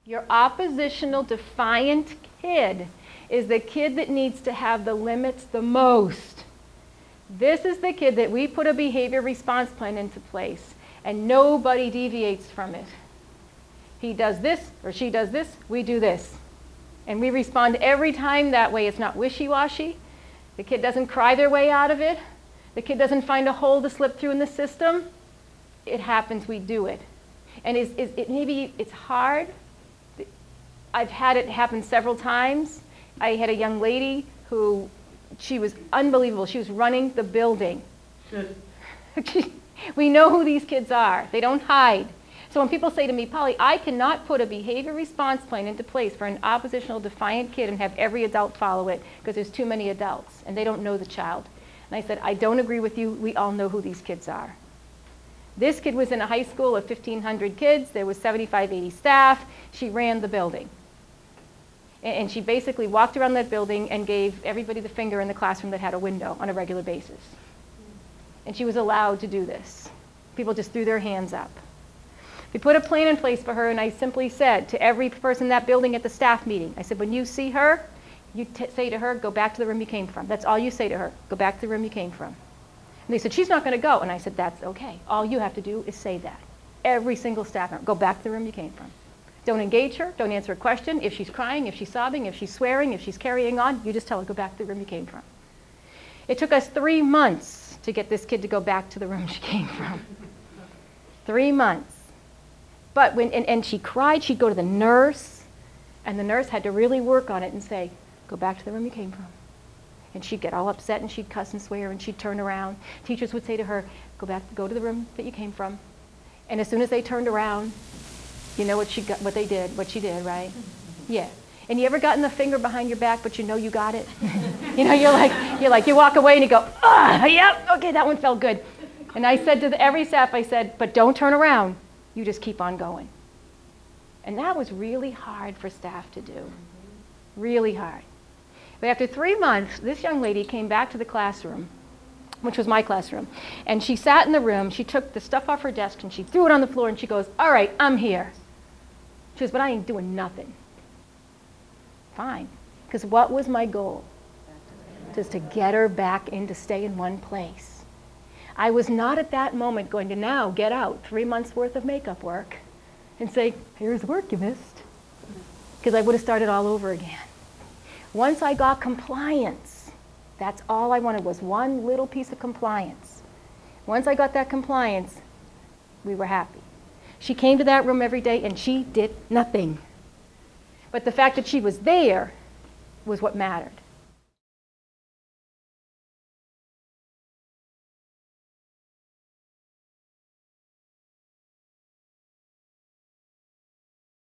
Your oppositional defiant kid is the kid that needs to have the limits the most. This is the kid that we put a behavior response plan into place and nobody deviates from it. He does this or she does this, we do this. And we respond every time that way. It's not wishy-washy. The kid doesn't cry their way out of it. The kid doesn't find a hole to slip through in the system. It happens, we do it. And maybe it's hard. I've had it happen several times. I had a young lady who, she was unbelievable. She was running the building. We know who these kids are. They don't hide. So when people say to me, Polly, I cannot put a behavior response plan into place for an oppositional defiant kid and have every adult follow it because there's too many adults and they don't know the child. And I said, I don't agree with you. We all know who these kids are. This kid was in a high school of 1,500 kids. There was 75, 80 staff. She ran the building. And she basically walked around that building and gave everybody the finger in the classroom that had a window on a regular basis. And she was allowed to do this. People just threw their hands up. We put a plan in place for her, and I simply said to every person in that building at the staff meeting, I said, when you see her, you say to her, go back to the room you came from. That's all you say to her, go back to the room you came from. And they said, she's not going to go. And I said, that's okay. All you have to do is say that. Every single staff member, go back to the room you came from. Don't engage her. Don't answer a question. If she's crying, if she's sobbing, if she's swearing, if she's carrying on, you just tell her, go back to the room you came from. It took us 3 months to get this kid to go back to the room she came from. 3 months. But and she cried, she'd go to the nurse, and the nurse had to really work on it and say, go back to the room you came from. And she'd get all upset, and she'd cuss and swear, and she'd turn around. Teachers would say to her, go to the room that you came from. And as soon as they turned around, you know what she did, right? Yeah. And you ever gotten the finger behind your back, but you know you got it? You know, you walk away and you go, ah, yep, okay, that one felt good. And I said to every staff, I said, but don't turn around. You just keep on going. And that was really hard for staff to do. Really hard. But after 3 months, this young lady came back to the classroom, which was my classroom, and she sat in the room, she took the stuff off her desk and she threw it on the floor and she goes, all right, I'm here. She goes, but I ain't doing nothing. Fine. Because what was my goal? Just to get her back in to stay in one place. I was not at that moment going to now get out 3 months worth of makeup work and say, here's the work you missed. Because I would have started all over again. Once I got compliance, that's all I wanted was one little piece of compliance. Once I got that compliance, we were happy. She came to that room every day and she did nothing. But the fact that she was there was what mattered.